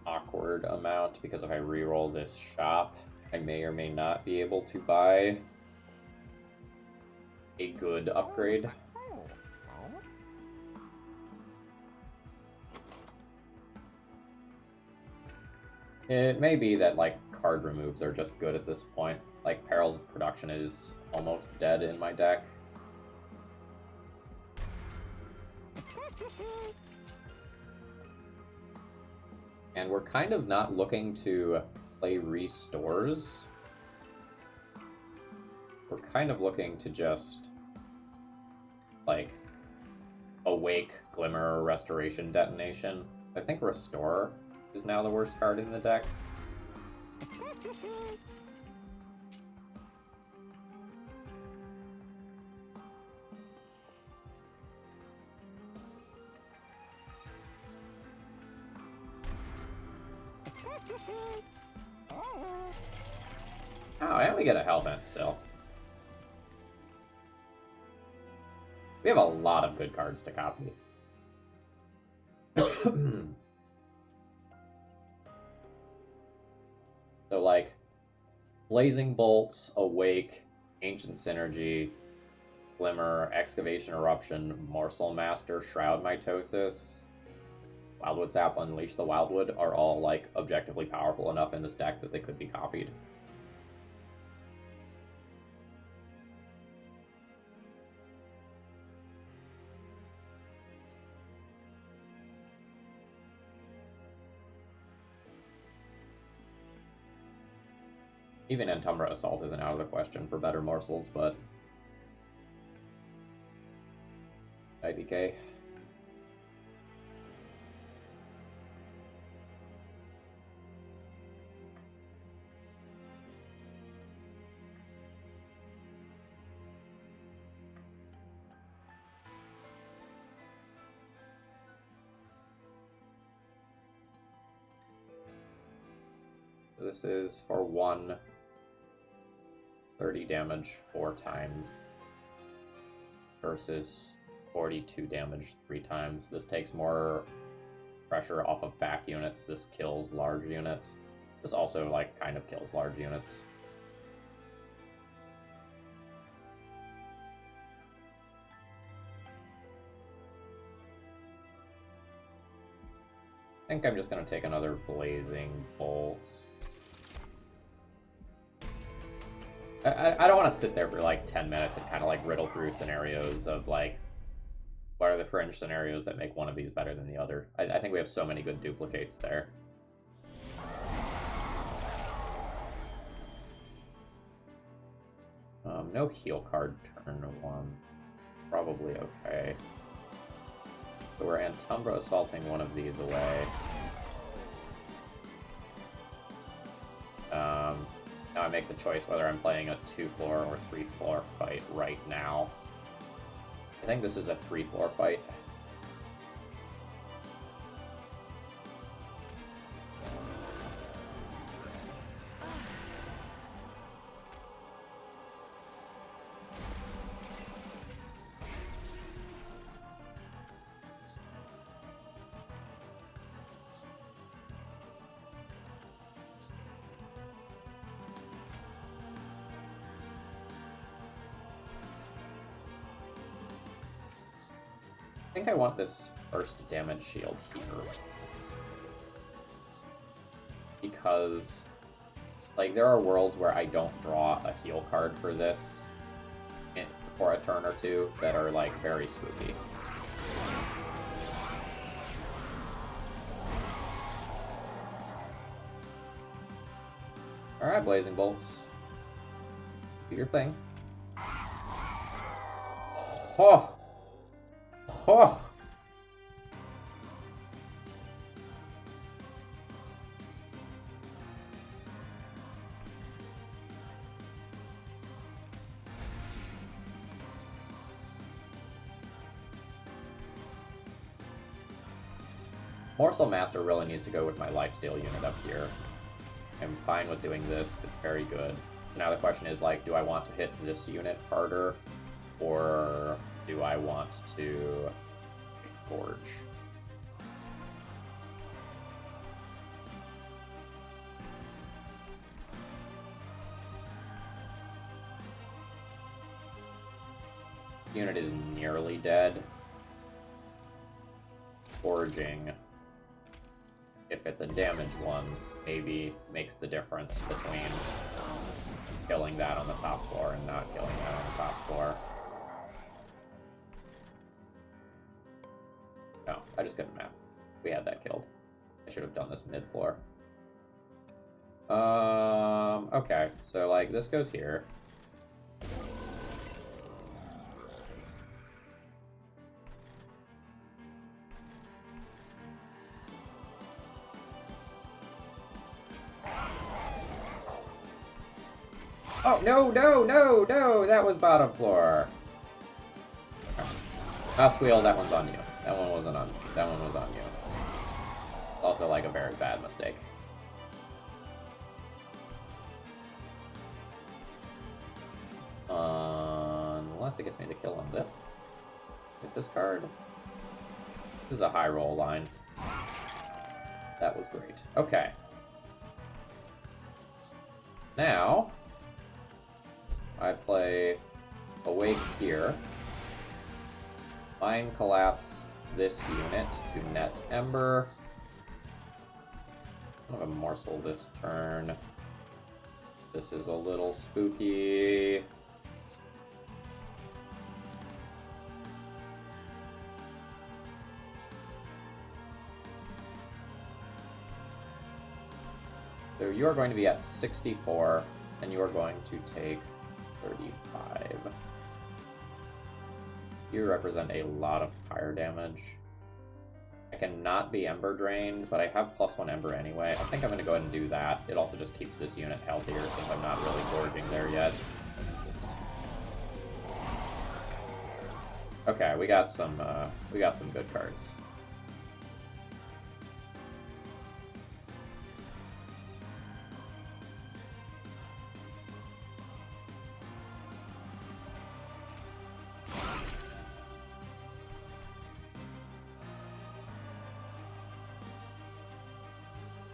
awkward amount because if I reroll this shop, I may or may not be able to buy a good upgrade. It may be that like card removes are just good at this point. Like Peril's production is almost dead in my deck. And we're kind of not looking to play restores. We're kind of looking to just, like, Awake, Glimmer, Restoration, Detonation. I think Restore is now the worst card in the deck. Oh, and we get a Hellbent still. We have a lot of good cards to copy. So, like, Blazing Bolts, Awake, Ancient Synergy, Glimmer, Excavation Eruption, Morsel Master, Shroud Mitosis, Wildwood Sap, Unleash the Wildwood are all, like, objectively powerful enough in this deck that they could be copied. Even Entumbra Assault isn't out of the question for better morsels, but IDK. This is for 30 damage 4 times versus 42 damage 3 times. This takes more pressure off of back units. This kills large units. This also, like, kind of kills large units. I think I'm just going to take another Blazing Bolt. I don't want to sit there for like 10 minutes and kind of like riddle through scenarios of like, what are the fringe scenarios that make one of these better than the other? I think we have so many good duplicates there. No heal card turn 1. Probably okay. So we're Antumbra Assaulting one of these away. Now I make the choice whether I'm playing a 2-floor or 3-floor fight right now. I think this is a 3-floor fight. I think I want this first damage shield here. Because, like, there are worlds where I don't draw a heal card for this for a turn or two that are, like, very spooky. Alright, Blazing Bolts. Do your thing. Oh! Oh! Morsel Master really needs to go with my lifesteal unit up here. I'm fine with doing this, it's very good. Now the question is, like, do I want to hit this unit harder, or do I want to Gorge? Unit is nearly dead. Forging, if it's a damaged one, maybe makes the difference between killing that on the top floor and not killing that on the top floor. No, I just couldn't map. We had that killed. I should have done this mid-floor. Okay, so like this goes here. Oh, no, no, no, no! That was bottom floor. Okay. Mouse wheel, that one's on you. That one wasn't on. That one was on you. Also, like, a very bad mistake. Unless it gets me the kill on this. With this card. This is a high roll line. That was great. Okay. Now, I play Awake here. Mind Collapse this unit to net Ember. I'm gonna morsel this turn. This is a little spooky. So you are going to be at 64, and you are going to take 35. You represent a lot of fire damage. I cannot be Ember drained, but I have +1 Ember anyway. I think I'm going to go ahead and do that. It also just keeps this unit healthier since I'm not really gorging there yet. Okay, we got some good cards.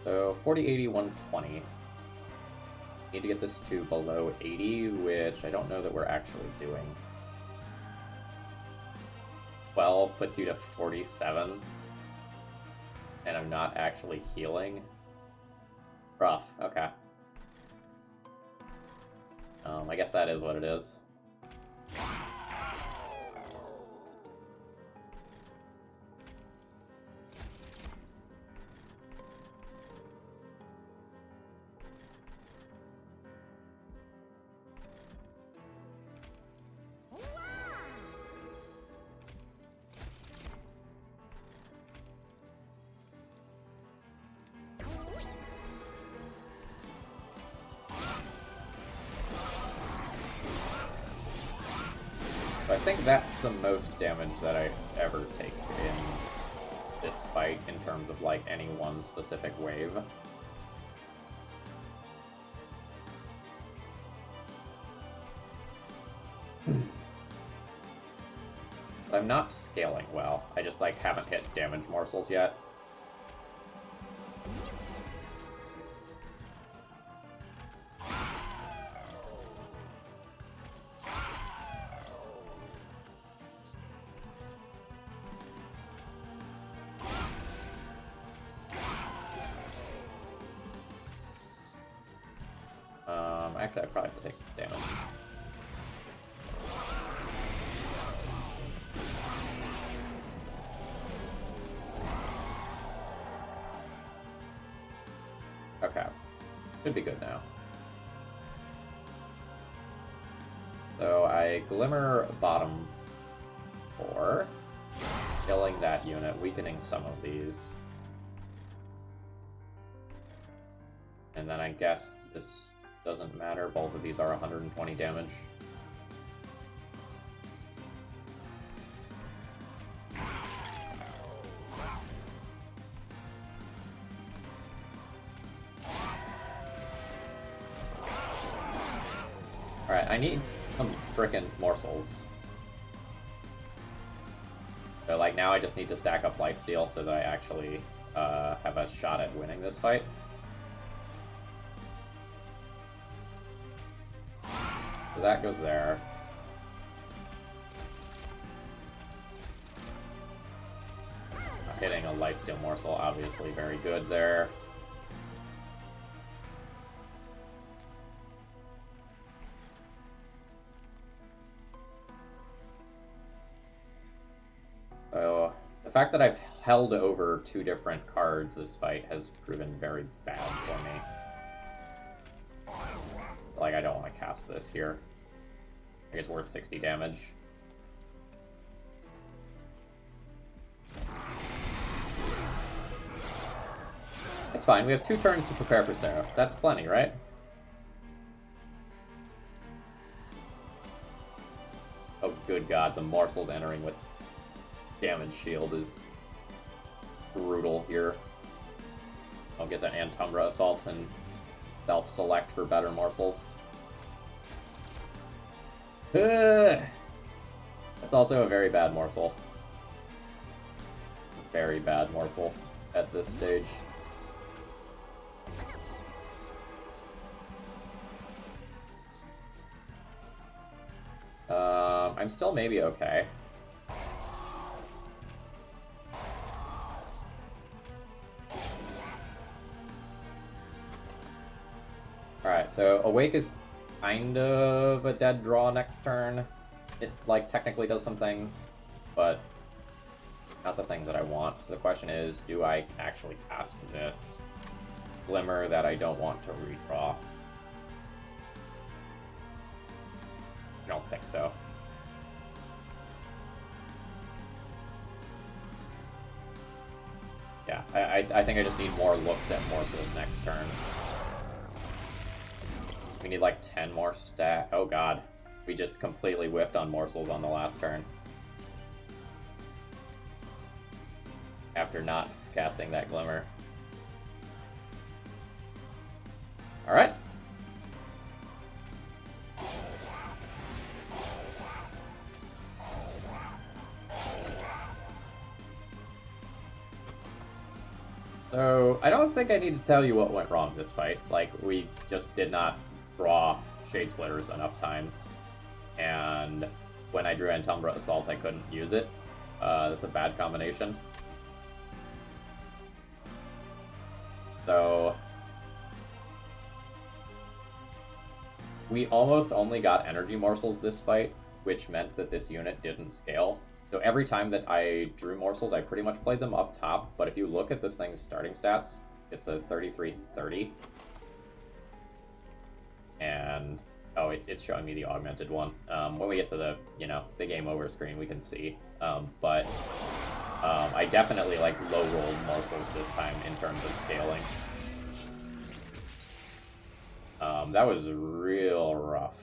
So 40, 80, 120. Need to get this to below 80, which I don't know that we're actually doing. 12 puts you to 47. And I'm not actually healing. Rough, okay. I guess that is what it is. I think that's the most damage that I ever take in this fight in terms of like any one specific wave. But I'm not scaling well. I just like haven't hit damage morsels yet. Actually, I probably have to take this damage. Okay. Should be good now. So I Glimmer bottom 4, killing that unit, weakening some of these. And then I guess this doesn't matter, both of these are 120 damage. Alright, I need some frickin' morsels. So, like, now I just need to stack up lifesteal so that I actually have a shot at winning this fight. So that goes there. Hitting a lifesteal morsel, obviously very good there. So, the fact that I've held over 2 different cards this fight has proven very bad for me. Like, I don't want to cast this here. I think it's worth 60 damage. It's fine, we have 2 turns to prepare for Seraph. That's plenty, right? Oh, good god, the morsels entering with damage shield is brutal here. I'll get to Umbra Assault and self-select for better morsels. That's also a very bad morsel. Very bad morsel at this stage. I'm still maybe okay. Alright, so Awake is kind of a dead draw next turn. It, like, technically does some things, but not the things that I want. So the question is, do I actually cast this Glimmer that I don't want to redraw? I don't think so. Yeah, I think I just need more looks at morsels next turn. We need like 10 more stat. Oh god. We just completely whiffed on morsels on the last turn. After not casting that Glimmer. Alright. So, I don't think I need to tell you what went wrong this fight. Like, we just did not draw Shade Splitters enough times. And when I drew Umbra Assault, I couldn't use it. That's a bad combination. So, we almost only got energy morsels this fight, which meant that this unit didn't scale. So every time that I drew morsels, I pretty much played them up top, but if you look at this thing's starting stats, it's a 33-30. And, oh, it's showing me the augmented one. When we get to the, the game over screen, we can see. But I definitely, like, low-rolled morsels this time in terms of scaling. That was real rough.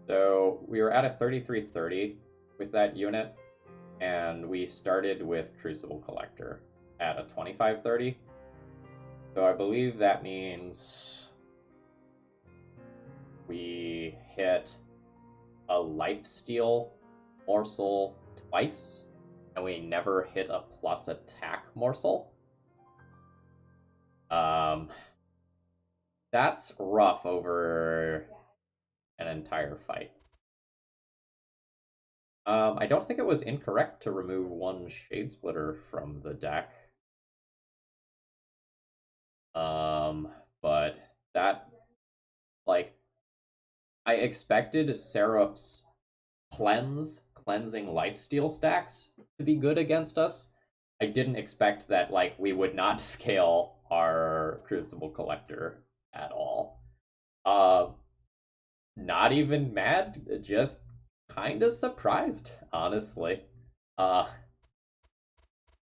So we were at a 33-30 with that unit, and we started with Crucible Collector at a 25-30. So I believe that means we hit a lifesteal morsel twice, and we never hit a plus attack morsel. That's rough over an entire fight. I don't think it was incorrect to remove 1 Shade Splitter from the deck. But that, like, I expected Seraph's cleansing lifesteal stacks to be good against us. I didn't expect that, like, we would not scale our Crucible Collector at all. Not even mad, just kind of surprised, honestly.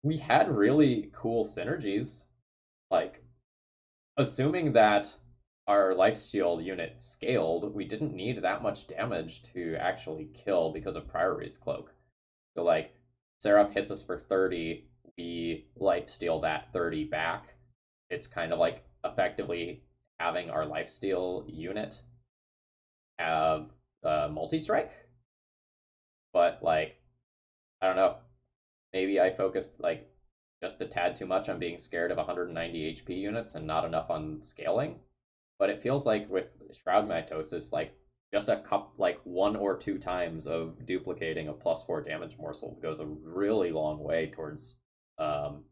We had really cool synergies. Like, assuming that our lifesteal unit scaled, we didn't need that much damage to actually kill because of Priority's Cloak. So, like, Seraph hits us for 30, we lifesteal that 30 back. It's kind of like effectively having our lifesteal unit have multi-strike, but like I don't know, maybe I focused like just a tad too much on being scared of 190 HP units and not enough on scaling. But it feels like with Shroud Mitosis, like just like 1 or 2 times of duplicating a +4 damage morsel goes a really long way towards um,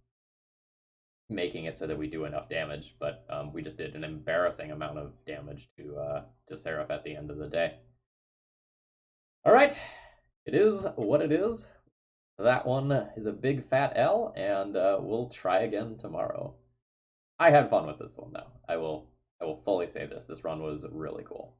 making it so that we do enough damage. But we just did an embarrassing amount of damage to Seraph at the end of the day. All right, it is what it is. That one is a big fat L, and we'll try again tomorrow. I had fun with this one though. I will fully say this. This run was really cool.